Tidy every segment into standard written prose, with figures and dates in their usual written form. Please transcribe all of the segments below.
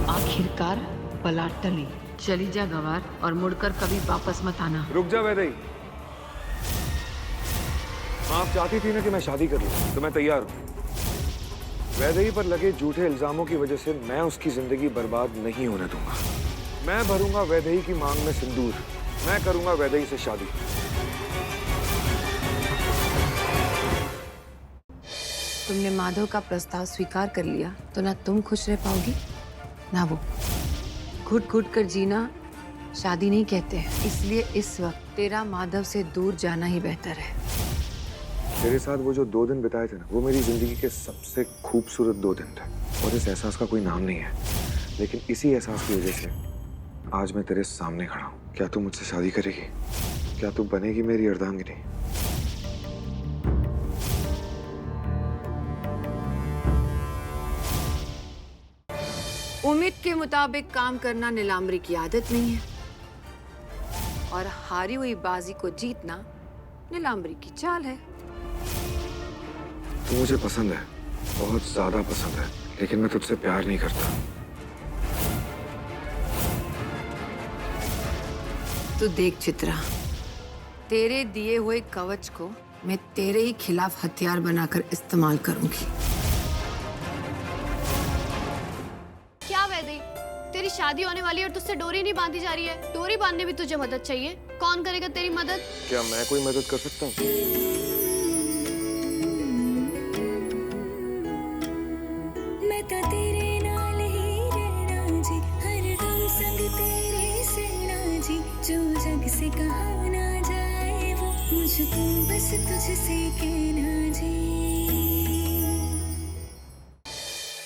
आखिरकार पलाट टली। चली जा गवार और मुड़कर कभी वापस मत आना। रुक जा वैदेही। आप चाहती थी ना कि मैं शादी कर लूं, तो मैं तैयार हूं। वैदेही पर लगे झूठे इल्जामों की वजह से मैं उसकी जिंदगी बर्बाद नहीं होने दूंगा। मैं भरूंगा वैदेही की मांग में सिंदूर। मैं करूंगा वैदेही से शादी। तुमने माधव का प्रस्ताव स्वीकार कर लिया तो ना तुम खुश रह पाओगी ना वो। घुट घुट कर जीना शादी नहीं कहते हैं। इसलिए इस वक्त तेरा माधव से दूर जाना ही बेहतर है। तेरे साथ वो जो 2 दिन बिताए थे ना, वो मेरी जिंदगी के सबसे खूबसूरत 2 दिन थे। और इस एहसास का कोई नाम नहीं है, लेकिन इसी एहसास की वजह से आज मैं तेरे सामने खड़ा हूँ। क्या तू मुझसे शादी करेगी? क्या तू बनेगी मेरी अर्धांगिनी? उम्मीद के मुताबिक काम करना नीलांबरी की आदत नहीं है और हारी हुई बाजी को जीतना नीलांबरी की चाल है। तू मुझे पसंद है, बहुत ज्यादा पसंद है, लेकिन मैं तुझसे प्यार नहीं करता। तू देख चित्रा, तेरे दिए हुए कवच को मैं तेरे ही खिलाफ हथियार बनाकर इस्तेमाल करूंगी। क्या वैदेही, तेरी शादी होने वाली है और तुझसे डोरी नहीं बांधी जा रही है। डोरी बांधने भी तुझे मदद चाहिए। कौन करेगा तेरी मदद? क्या मैं कोई मदद कर सकता हूँ? मैं तो तेरे नाल ही रहना जी, हर दम संग तेरे सेना जी। जो जग से कहा ना जाए वो मुझको बस तुझसे कहना जी।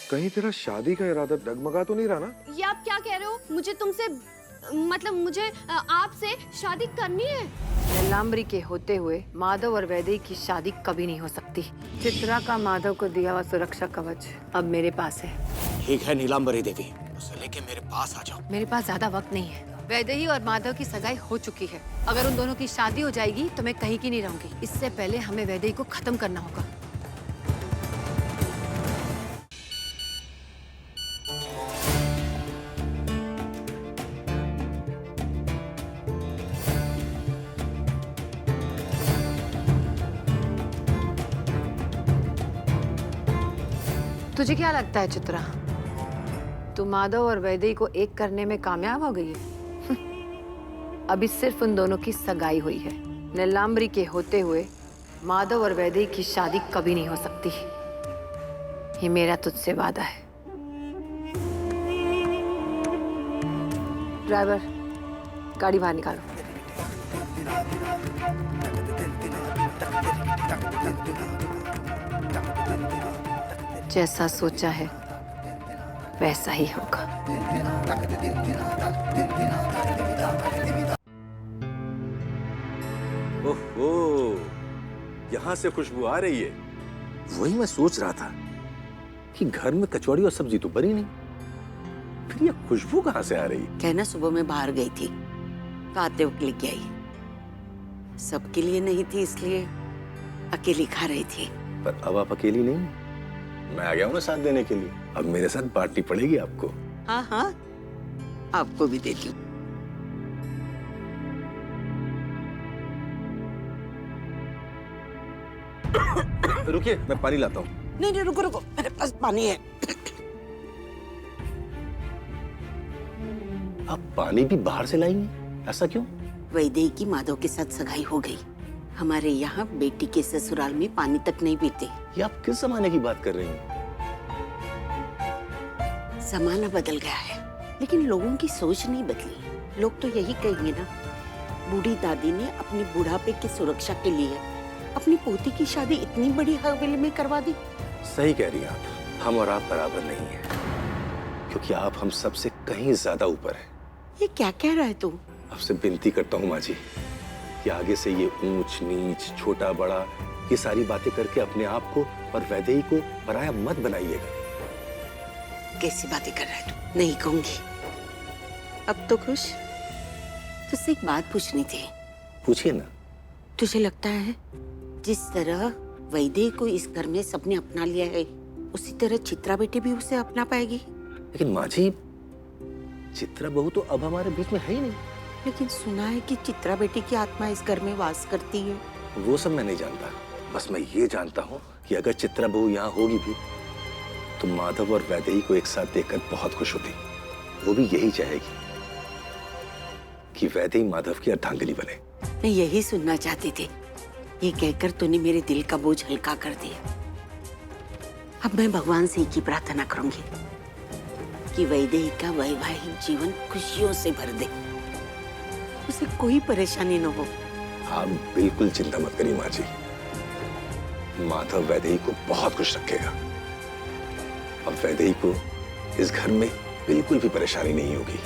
कहीं तेरा शादी का इरादा डगमगा तो नहीं रहा ना? ये आप क्या कह रहे हो? मुझे तुमसे मतलब मुझे आपसे शादी करनी है। नीलांबरी के होते हुए माधव और वैदेही की शादी कभी नहीं हो सकती। चित्रा का माधव को दिया हुआ सुरक्षा कवच अब मेरे पास है। ठीक है नीलांबरी देवी, उसे लेके मेरे पास आ जाओ। मेरे पास ज्यादा वक्त नहीं है। वैदेही और माधव की सगाई हो चुकी है। अगर उन दोनों की शादी हो जाएगी तो मैं कहीं की नहीं रहूंगी। इससे पहले हमें वैदेही को खत्म करना होगा। तुझे क्या लगता है चित्रा, तू माधव और वैदेही को एक करने में कामयाब हो गई है? अभी सिर्फ उन दोनों की सगाई हुई है। नीलांबरी के होते हुए माधव और वैदेही की शादी कभी नहीं हो सकती। ये मेरा तुझसे वादा है। ड्राइवर, गाड़ी बाहर निकालो। जैसा सोचा है वैसा ही होगा। ओहो, यहाँ से खुशबू आ रही है। वही मैं सोच रहा था कि घर में कचौड़ी और सब्जी तो बनी नहीं, फिर ये खुशबू कहाँ से आ रही है? कहना सुबह मैं बाहर गई थी तो आते वक्त लेके आई। सबके लिए नहीं थी इसलिए अकेली खा रही थी। पर अब आप अकेली नहीं, मैं आ गया हूँ ना साथ देने के लिए। अब मेरे साथ बांटनी पड़ेगी आपको। हाँ हाँ, आपको भी देती हूँ। रुकिए, मैं पानी लाता हूँ। नहीं नहीं, रुको रुको, मेरे पास पानी है। आप पानी भी बाहर से लाएंगे, ऐसा क्यों? वैदेही की माधव के साथ सगाई हो गई। हमारे यहाँ बेटी के ससुराल में पानी तक नहीं पीते। ये आप किस जमाने की बात कर रही हैं? जमाना बदल गया है, लेकिन लोगों की सोच नहीं बदली। लोग तो यही कहेंगे ना, बूढ़ी दादी ने अपने बुढ़ापे की सुरक्षा के लिए अपनी पोती की शादी इतनी बड़ी हवेली में करवा दी। सही कह रही हैं आप, हम और आप बराबर नहीं हैं, क्योंकि आप हम सबसे कहीं ज्यादा ऊपर हैं। ये क्या कह रहा है तू? आपसे विनती करता हूँ माँ जी कि आगे से ये ऊंच नीच, छोटा बड़ा, ये सारी बातें करके अपने आप को और वैदेही को पराया मत बनाइएगा। कैसी बातें कर रहा है तू? नहीं कहूंगी। अब तो खुश? तुझसे एक बात पूछनी थी। पूछिए ना। तुझे लगता है जिस तरह वैदेही को इस घर में सबने अपना लिया है, उसी तरह चित्रा बेटी भी उसे अपना पाएगी? लेकिन माँ जी, चित्रा बहू तो अब हमारे बीच में है ही नहीं। लेकिन सुना है कि चित्रा बेटी की आत्मा इस घर में वास करती है। वो सब मैं नहीं जानता, बस मैं ये जानता हूँ कि अगर चित्रा बहू यहाँ होगी भी तो माधव और वैदेही को एक साथ देखकर बहुत खुश होती। वो भी यही चाहेगी कि वैदेही माधव की अर्धांगिनी बने। मैं यही सुनना चाहती थी। ये कहकर तूने मेरे दिल का बोझ हल्का कर दिया। अब मैं भगवान से एक ही प्रार्थना करूंगी कि वैदेही का वैवाहिक जीवन खुशियों से भर दे, उसे कोई परेशानी न हो। आप बिल्कुल चिंता मत करिए माँ जी, माधव वैदेही को बहुत खुश रखेगा। अब वैदेही को इस घर में बिल्कुल भी परेशानी नहीं होगी।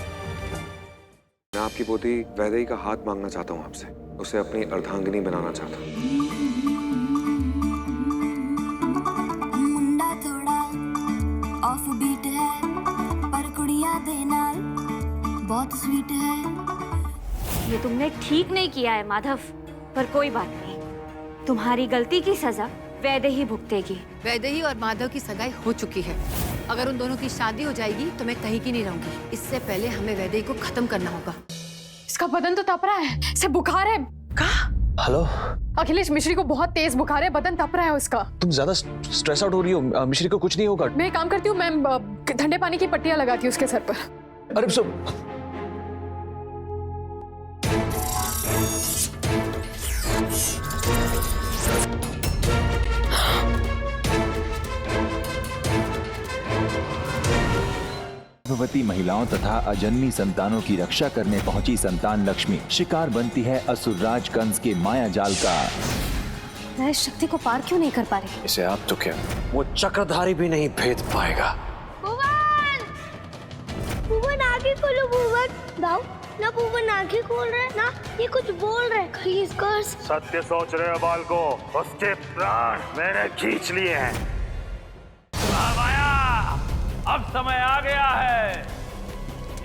मैं आपकी पोती वैदेही का हाथ मांगना चाहता हूँ आपसे, उसे अपनी अर्धांगिनी बनाना चाहता हूँ। मुंडा थोड़ा ऑफ बीट है, पर कुड़ियां दे नाल बहुत स्वीट है। ये तुमने ठीक नहीं किया है माधव, पर कोई बात नहीं, तुम्हारी गलती की सजा वैदेही भुगतेगी। वैदेही और माधव की सगाई हो चुकी है। अगर उन दोनों की शादी हो जाएगी तो मैं कहीं की नहीं रहूंगी। इससे पहले हमें वैदेही को खत्म करना होगा। इसका बदन तो तप रहा है, इसे बुखार है। हेलो अखिलेश, मिश्री को बहुत तेज बुखार है, बदन तप रहा है उसका। तुम ज्यादा स्ट्रेस आउट हो रही हो, मिश्री को कुछ नहीं होगा। मैं एक काम करती हूँ, मैं ठंडे पानी की पट्टियां लगाती हूँ उसके सर पर। अरे सब गर्भवती महिलाओं तथा अजन्मी संतानों की रक्षा करने पहुंची संतान लक्ष्मी शिकार बनती है असुरराज कंस के माया जाल का। मैं इस शक्ति को पार क्यों नहीं कर पा रही? इसे आप तो क्या, वो चक्रधारी भी नहीं भेद पाएगा। भुवन आगे खोलो। भुवन दाऊ ना, भुवन आगे खोल रहे ना, ये कुछ बोल रहे। कहीं इसका सत्य सोच रहे हो बालको, उसके प्राण मैंने खींच लिए हैं। अब समय आ गया है,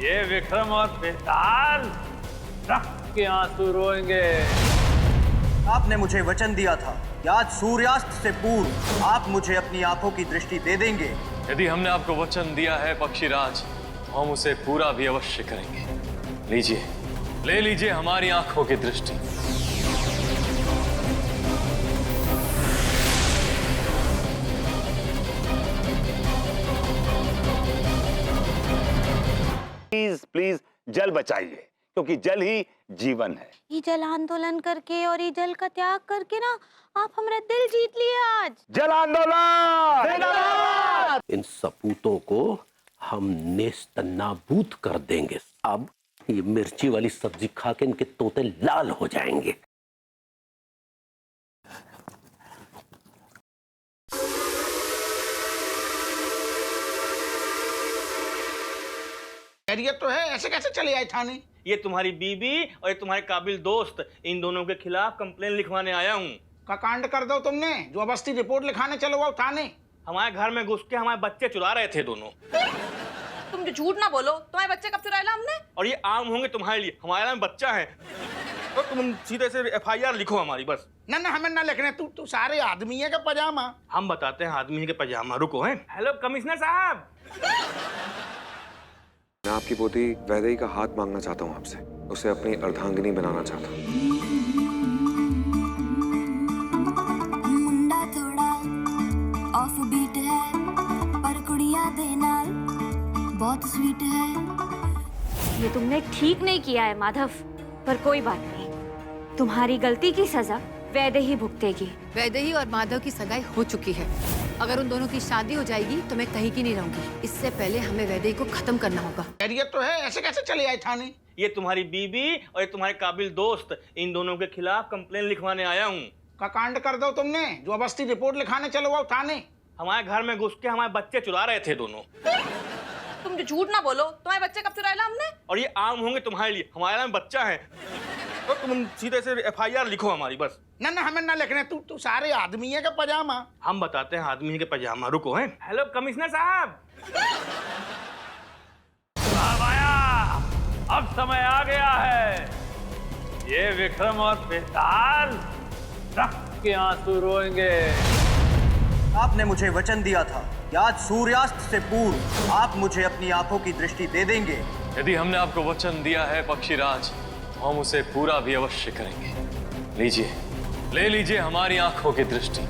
ये विक्रम और बेताल रक्त के आंसू रोएंगे। आपने मुझे वचन दिया था कि आज सूर्यास्त से पूर्व आप मुझे अपनी आंखों की दृष्टि दे देंगे। यदि हमने आपको वचन दिया है पक्षीराज, तो हम उसे पूरा भी अवश्य करेंगे। लीजिए, ले लीजिए हमारी आंखों की दृष्टि। प्लीज प्लीज जल बचाइए, क्योंकि जल ही जीवन है। ये जल आंदोलन करके और ये जल का त्याग करके ना, आप हमारा दिल जीत लिए आज। जल आंदोलन! इन सपूतों को हम नेस्तनाबूद कर देंगे। अब ये मिर्ची वाली सब्जी खा के इनके तोते लाल हो जाएंगे। खैरियत तो है, ऐसे कैसे चले आए थाने? ये तुम्हारी बीबी और ये तुम्हारे काबिल दोस्त, इन दोनों के खिलाफ कंप्लेन लिखवाने आया हूँ। का कांड कर दो तुमने, जो अवस्थी रिपोर्ट लिखाने चलो आओ थाने। हमारे घर में घुस के हमारे बच्चे चुरा रहे थे दोनों। तुम झूठ ना बोलो, तुम्हारे बच्चे कब चुराए हमने? और ये आम होंगे तुम्हारे लिए, हमारे में बच्चा है। तो तुम सीधे से FIR लिखो हमारी, बस। ना हमें ना लिखने, तू सारे आदमी है का पजामा। हम बताते हैं आदमी के पजामा। रुको हैं। हेलो कमिश्नर साहब। मैं आपकी पोती वैदेही का हाथ मांगना चाहता हूँ आपसे, उसे अपनी अर्धांगिनी बनाना चाहता हूँ। मुंडा थोड़ा ऑफ बीट है, पर कुड़ियां दे नाल बहुत स्वीट है। ये तुमने ठीक नहीं किया है माधव, पर कोई बात नहीं, तुम्हारी गलती की सजा वैदेही भुगतेगी। वैदेही और माधव की सगाई हो चुकी है। अगर उन दोनों की शादी हो जाएगी तो मैं कहीं की नहीं रहूंगी। इससे पहले हमें वैदेही को खत्म करना होगा। खैरियत तो है, ऐसे कैसे चले आए थाने? ये तुम्हारी बीबी और ये तुम्हारे काबिल दोस्त, इन दोनों के खिलाफ कंप्लेन लिखवाने आया हूँ। का कांड कर दो तुमने, जो अवस्थी रिपोर्ट लिखाने चलो आओ थाने। हमारे घर में घुस के हमारे बच्चे चुरा रहे थे दोनों। तुम झूठ ना बोलो, तुम्हारे बच्चे कब चुराए हमने? और ये आम होंगे तुम्हारे लिए, हमारे में बच्चा है। तो तुम सीधे से FIR लिखो हमारी, बस। ना हमें ना लिखने, तू सारे आदमी है का पजामा। हम बताते हैं आदमी के पजामा। रुको हैं। हेलो कमिश्नर साहब। अब समय आ गया है, ये विक्रम और बेताल रक्त के आंसू रोएंगे। आपने मुझे वचन दिया था कि आज सूर्यास्त से पूर्व आप मुझे अपनी आंखों की दृष्टि दे देंगे। यदि हमने आपको वचन दिया है पक्षीराज, तो हम उसे पूरा भी अवश्य करेंगे। लीजिए, ले लीजिए हमारी आंखों की दृष्टि।